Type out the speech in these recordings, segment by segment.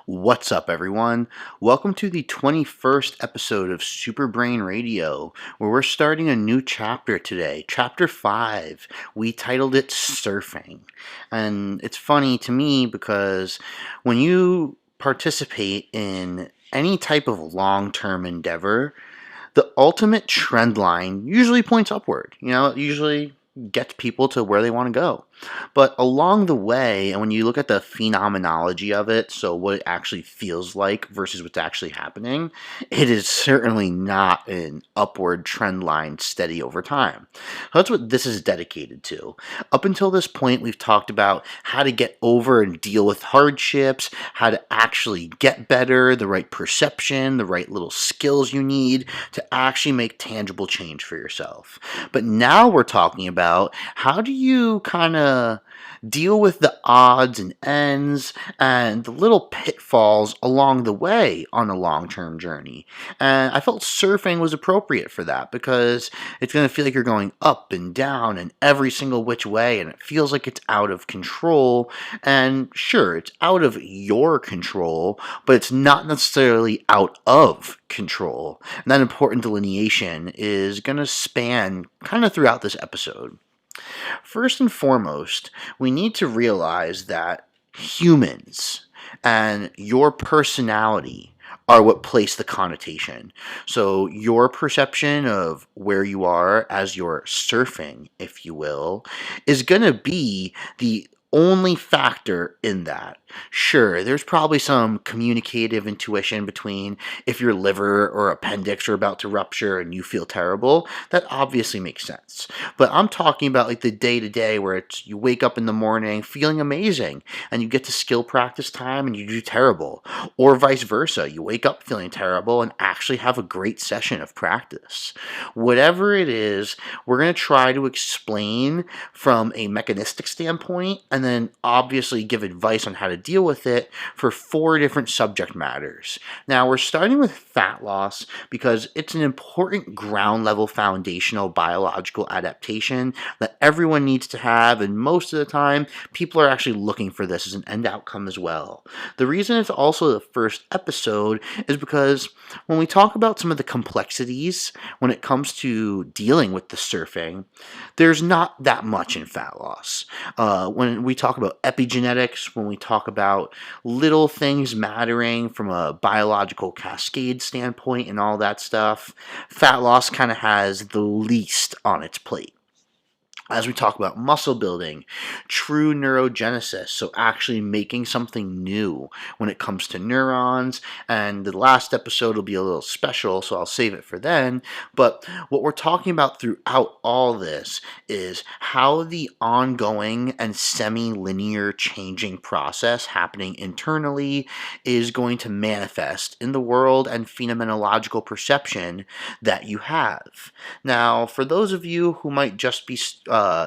What's up, everyone? Welcome to the 21st episode of Super Brain Radio, where we're starting a new chapter today, Chapter 5. We titled it Surfing. And it's funny to me because when you participate in any type of long term endeavor, the ultimate trend line usually points upward. It usually gets people to where they want to go. But along the way, and when you look at the phenomenology of it, so what it actually feels like versus what's actually happening, it is certainly not an upward trend line steady over time. So that's what this is dedicated to. Up until this point, we've talked about how to get over and deal with hardships, how to actually get better, the right perception, the right little skills you need to actually make tangible change for yourself. But now we're talking about how do you kind of deal with the odds and ends and the little pitfalls along the way on a long-term journey. And I felt surfing was appropriate for that because it's going to feel like you're going up and down and every single which way, and it feels like it's out of control. And sure, it's out of your control, but it's not necessarily out of control. And that important delineation is going to span kind of throughout this episode. First and foremost, we need to realize that humans and your personality are what place the connotation. So your perception of where you are as you're surfing, if you will, is going to be the only factor in that. Sure, there's probably some communicative intuition between if your liver or appendix are about to rupture and you feel terrible. That obviously makes sense. But I'm talking about like the day-to-day where it's you wake up in the morning feeling amazing and you get to skill practice time and you do terrible. Or vice versa, you wake up feeling terrible and actually have a great session of practice. Whatever it is, we're going to try to explain from a mechanistic standpoint and then obviously give advice on how to deal with it for 4 different subject matters. Now, we're starting with fat loss because it's an important ground level foundational biological adaptation that everyone needs to have, and most of the time, people are actually looking for this as an end outcome as well. The reason it's also the first episode is because when we talk about some of the complexities when it comes to dealing with the surfing, there's not that much in fat loss. When we talk about epigenetics, when we talk about little things mattering from a biological cascade standpoint and all that stuff, fat loss kind of has the least on its plate. As we talk about muscle building, true neurogenesis, so actually making something new when it comes to neurons, and the last episode will be a little special, so I'll save it for then, but what we're talking about throughout all this is how the ongoing and semi-linear changing process happening internally is going to manifest in the world and phenomenological perception that you have. Now, for those of you who might just be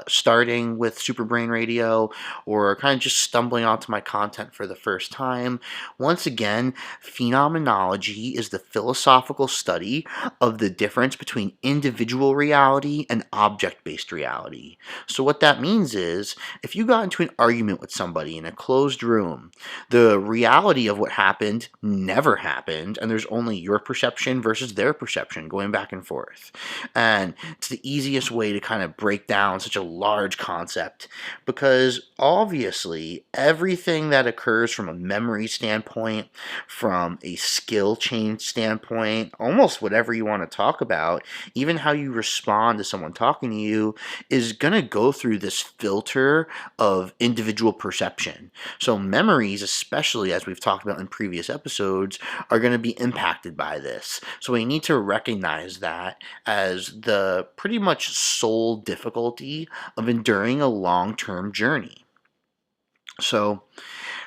starting with Super Brain Radio or kind of just stumbling onto my content for the first time, once again, phenomenology is the philosophical study of the difference between individual reality and object-based reality. So what that means is, if you got into an argument with somebody in a closed room, the reality of what happened never happened, and there's only your perception versus their perception going back and forth. And it's the easiest way to kind of break down such a large concept because obviously everything that occurs from a memory standpoint, from a skill change standpoint, almost whatever you want to talk about, even how you respond to someone talking to you, is going to go through this filter of individual perception. So memories, especially as we've talked about in previous episodes, are going to be impacted by this. So we need to recognize that as the pretty much sole difficulty of enduring a long-term journey. So,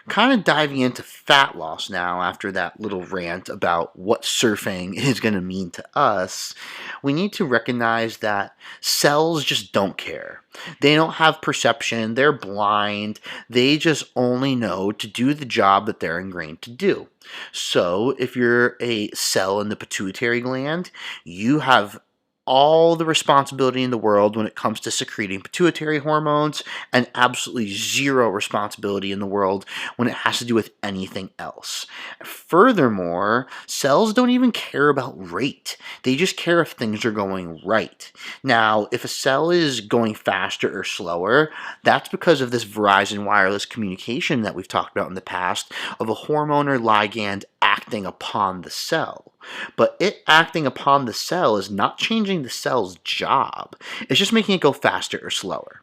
kind of diving into fat loss now after that little rant about what surfing is going to mean to us, we need to recognize that cells just don't care. They don't have perception, they're blind, they just only know to do the job that they're ingrained to do. So if you're a cell in the pituitary gland, you have all the responsibility in the world when it comes to secreting pituitary hormones and absolutely zero responsibility in the world when it has to do with anything else. Furthermore, cells don't even care about rate. They just care if things are going right. Now, if a cell is going faster or slower, that's because of this Verizon wireless communication that we've talked about in the past of a hormone or ligand acting upon the cell. But it acting upon the cell is not changing the cell's job. It's just making it go faster or slower.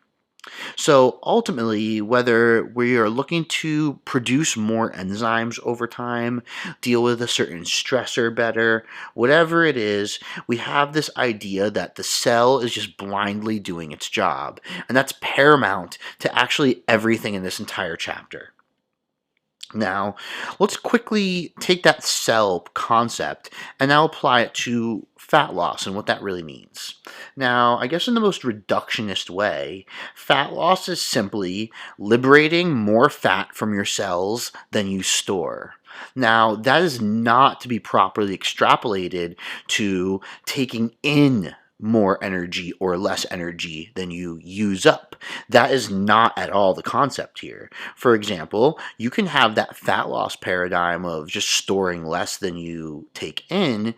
So ultimately, whether we are looking to produce more enzymes over time, deal with a certain stressor better, whatever it is, we have this idea that the cell is just blindly doing its job. And that's paramount to actually everything in this entire chapter. Now, let's quickly take that cell concept and now apply it to fat loss and what that really means. Now, I guess in the most reductionist way, fat loss is simply liberating more fat from your cells than you store. Now, that is not to be properly extrapolated to taking in more energy or less energy than you use up. That is not at all the concept here. For example, you can have that fat loss paradigm of just storing less than you take in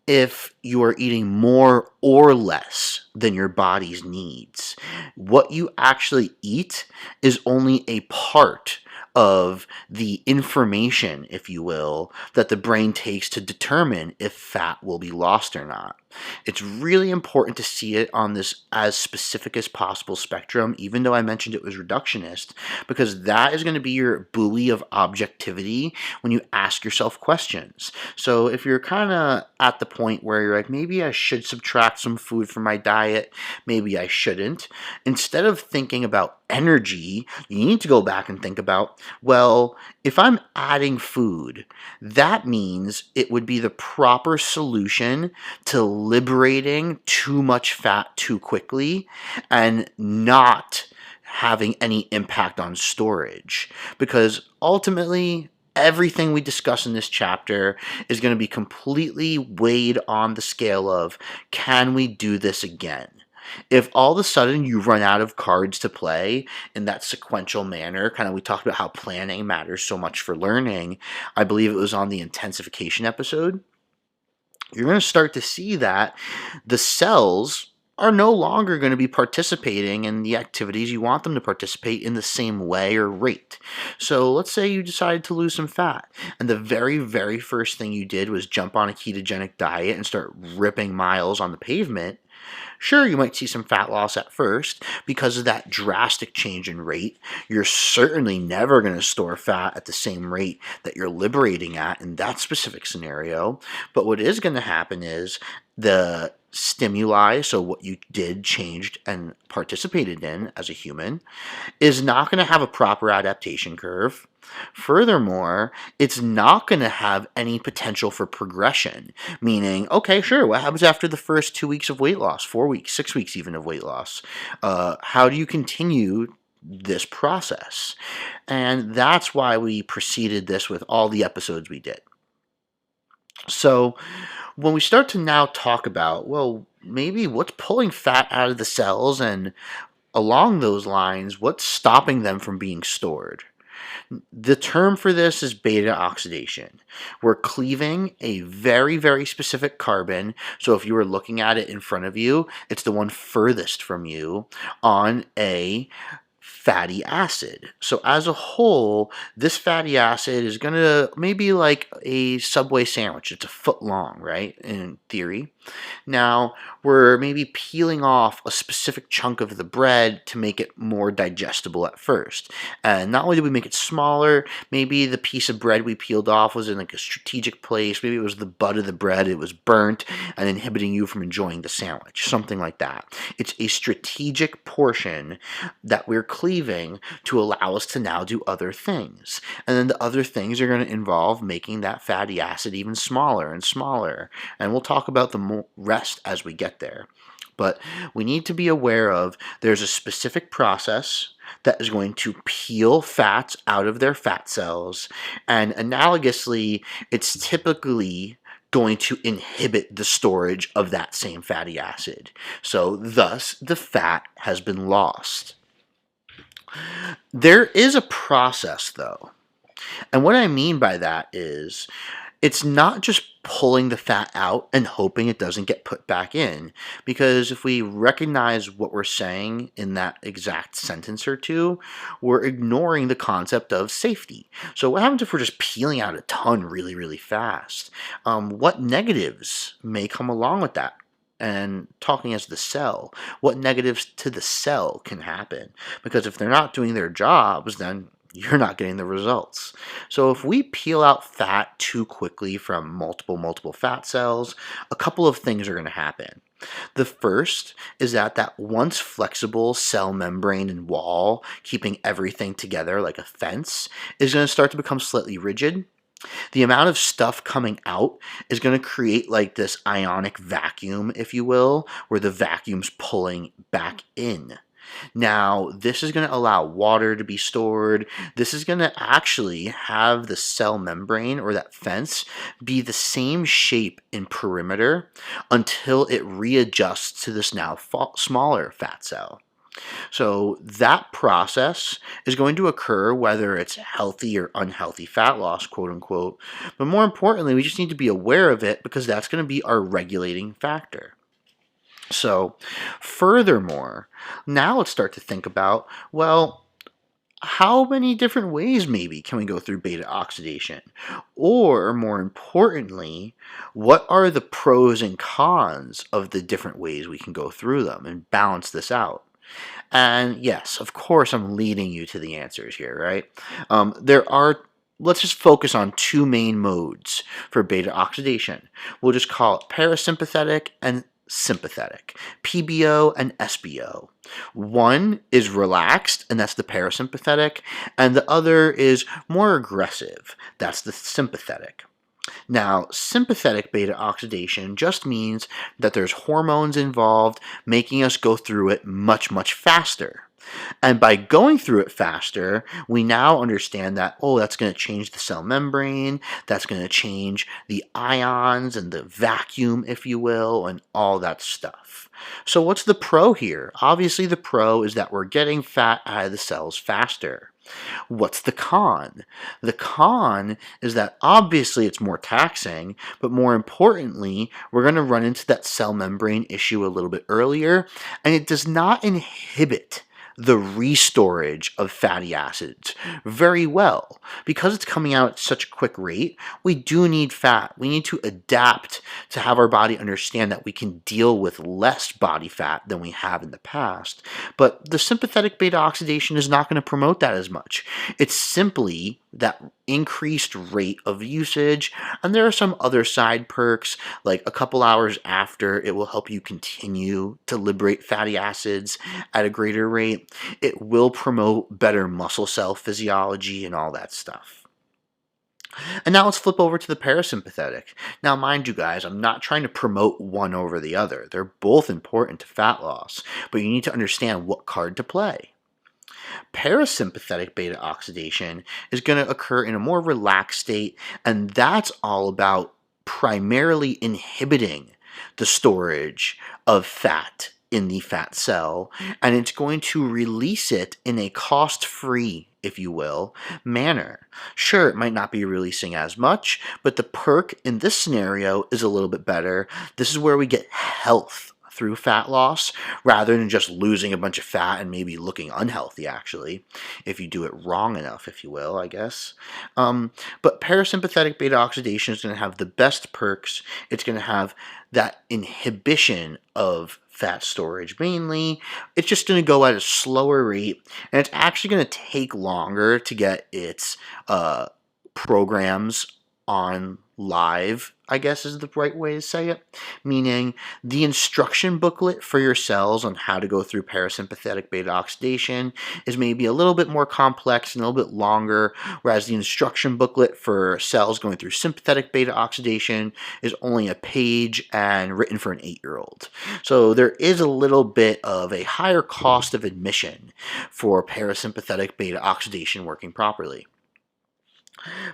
if you are eating more or less than your body's needs. What you actually eat is only a part of the information, if you will, that the brain takes to determine if fat will be lost or not. It's really important to see it on this as specific as possible spectrum, even though I mentioned it was reductionist, because that is going to be your buoy of objectivity when you ask yourself questions. So if you're kind of at the point where you're like, maybe I should subtract some food from my diet, maybe I shouldn't, instead of thinking about energy, you need to go back and think about, well, if I'm adding food, that means it would be the proper solution to liberating too much fat too quickly and not having any impact on storage. Because ultimately, everything we discuss in this chapter is going to be completely weighed on the scale of, can we do this again? If all of a sudden you run out of cards to play in that sequential manner, kind of we talked about how planning matters so much for learning. I believe it was on the intensification episode. You're going to start to see that the cells are no longer going to be participating in the activities you want them to participate in the same way or rate. So let's say you decided to lose some fat, and the very, very first thing you did was jump on a ketogenic diet and start ripping miles on the pavement. Sure, you might see some fat loss at first because of that drastic change in rate. You're certainly never going to store fat at the same rate that you're liberating at in that specific scenario. But what is going to happen is the stimuli, so what you did, changed, and participated in as a human, is not going to have a proper adaptation curve. Furthermore, it's not going to have any potential for progression, meaning, okay, sure, what happens after the first 2 weeks of weight loss, 4 weeks, 6 weeks even of weight loss? How do you continue this process? And that's why we preceded this with all the episodes we did. So when we start to now talk about, well, maybe what's pulling fat out of the cells, and along those lines, what's stopping them from being stored? The term for this is beta oxidation. We're cleaving a very, very specific carbon. So if you were looking at it in front of you, it's the one furthest from you on a fatty acid. So as a whole, this fatty acid is going to maybe like a Subway sandwich. It's a foot long, right? In theory. Now, we're maybe peeling off a specific chunk of the bread to make it more digestible at first. And not only did we make it smaller, maybe the piece of bread we peeled off was in like a strategic place. Maybe it was the butt of the bread. It was burnt and inhibiting you from enjoying the sandwich, something like that. It's a strategic portion that we're cleaving to allow us to now do other things. And then the other things are going to involve making that fatty acid even smaller and smaller. And we'll talk about the rest as we get there. But we need to be aware of there's a specific process that is going to peel fats out of their fat cells, and analogously, it's typically going to inhibit the storage of that same fatty acid. So thus, the fat has been lost. There is a process, though. And what I mean by that is it's not just pulling the fat out and hoping it doesn't get put back in. Because if we recognize what we're saying in that exact sentence or two, we're ignoring the concept of safety. So what happens if we're just peeling out a ton really, really fast? What negatives may come along with that? And talking as the cell, what negatives to the cell can happen? Because if they're not doing their jobs, then you're not getting the results. So if we peel out fat too quickly from multiple fat cells, a couple of things are going to happen. The first is that once flexible cell membrane and wall, keeping everything together like a fence, is going to start to become slightly rigid. The amount of stuff coming out is going to create like this ionic vacuum, if you will, where the vacuum's pulling back in. Now, this is going to allow water to be stored. This is going to actually have the cell membrane or that fence be the same shape in perimeter until it readjusts to this now smaller fat cell. So that process is going to occur whether it's healthy or unhealthy fat loss, quote unquote. But more importantly, we just need to be aware of it because that's going to be our regulating factor. So, furthermore, now let's start to think about, well, how many different ways maybe can we go through beta oxidation? Or, more importantly, what are the pros and cons of the different ways we can go through them and balance this out? And yes, of course, I'm leading you to the answers here, right? Let's just focus on two main modes for beta oxidation. We'll just call it parasympathetic and sympathetic, PBO and SBO. One is relaxed, and that's the parasympathetic, and the other is more aggressive, that's the sympathetic. Now, sympathetic beta oxidation just means that there's hormones involved making us go through it much faster. And by going through it faster, we now understand that, oh, that's going to change the cell membrane, that's going to change the ions and the vacuum, if you will, and all that stuff. So what's the pro here? Obviously, the pro is that we're getting fat out of the cells faster. What's the con? The con is that obviously it's more taxing, but more importantly, we're going to run into that cell membrane issue a little bit earlier, and it does not inhibit the restorage of fatty acids very well. Because it's coming out at such a quick rate, we do need fat. We need to adapt to have our body understand that we can deal with less body fat than we have in the past. But the sympathetic beta oxidation is not going to promote that as much. It's simply that increased rate of usage, and there are some other side perks, like a couple hours after, it will help you continue to liberate fatty acids at a greater rate. It will promote better muscle cell physiology and all that stuff. And now let's flip over to the parasympathetic. Now, mind you guys, I'm not trying to promote one over the other. They're both important to fat loss, but you need to understand what card to play. Parasympathetic beta oxidation is going to occur in a more relaxed state, and that's all about primarily inhibiting the storage of fat in the fat cell, and it's going to release it in a cost-free, if you will, manner. Sure, it might not be releasing as much, but the perk in this scenario is a little bit better. This is where we get health through fat loss rather than just losing a bunch of fat and maybe looking unhealthy, actually, if you do it wrong enough, if you will, I guess. But parasympathetic beta oxidation is going to have the best perks. It's going to have that inhibition of fat storage mainly. It's just going to go at a slower rate, and it's actually going to take longer to get its programs on live, I guess is the right way to say it, meaning the instruction booklet for your cells on how to go through parasympathetic beta oxidation is maybe a little bit more complex and a little bit longer, whereas the instruction booklet for cells going through sympathetic beta oxidation is only a page and written for an 8-year-old. So there is a little bit of a higher cost of admission for parasympathetic beta oxidation working properly.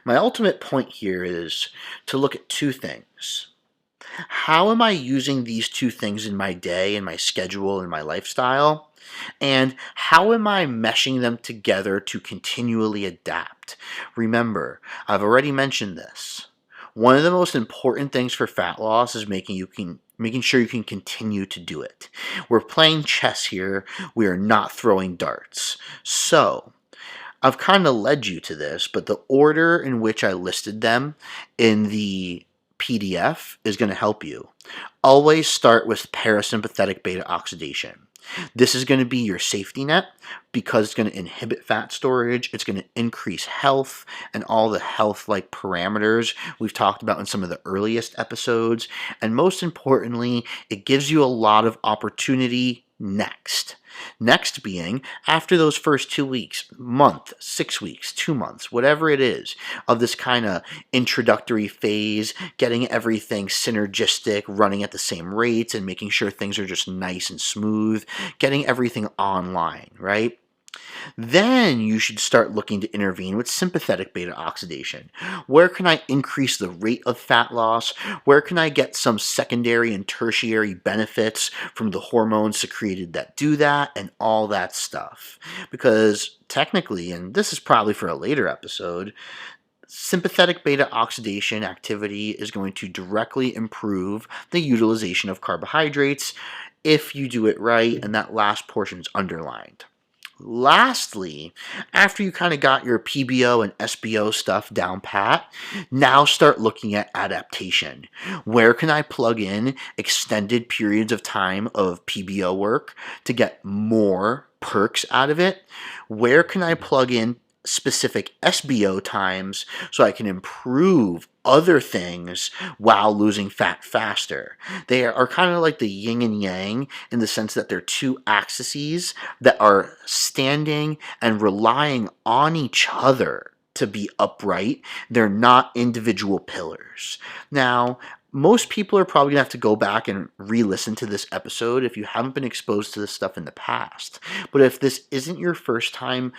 My ultimate point here is to look at two things. How am I using these two things in my day, in my schedule, in my lifestyle? And how am I meshing them together to continually adapt? Remember, I've already mentioned this. One of the most important things for fat loss is making sure you can continue to do it. We're playing chess here. We are not throwing darts. So, I've kind of led you to this, but the order in which I listed them in the PDF is going to help you. Always start with parasympathetic beta oxidation. This is going to be your safety net because it's going to inhibit fat storage. It's going to increase health and all the health like parameters we've talked about in some of the earliest episodes. And most importantly, it gives you a lot of opportunity next. Next being after those first 2 weeks, month, 6 weeks, 2 months, whatever it is, of this kind of introductory phase, getting everything synergistic, running at the same rates, and making sure things are just nice and smooth, getting everything online, right? Then you should start looking to intervene with sympathetic beta oxidation. Where can I increase the rate of fat loss? Where can I get some secondary and tertiary benefits from the hormones secreted that do that and all that stuff? Because technically, and this is probably for a later episode, sympathetic beta oxidation activity is going to directly improve the utilization of carbohydrates if you do it right, and that last portion is underlined. Lastly, after you kind of got your PBO and SBO stuff down pat, now start looking at adaptation. Where can I plug in extended periods of time of PBO work to get more perks out of it? Where can I plug in specific SBO times so I can improve other things while losing fat faster? They are kind of like the yin and yang in the sense that they're two axes that are standing and relying on each other to be upright. They're not individual pillars. Now, most people are probably going to have to go back and re-listen to this episode if you haven't been exposed to this stuff in the past. But if this isn't your first time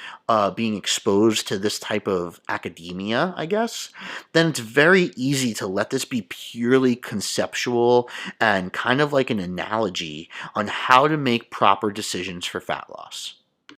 being exposed to this type of academia, I guess, then it's very easy to let this be purely conceptual and kind of like an analogy on how to make proper decisions for fat loss.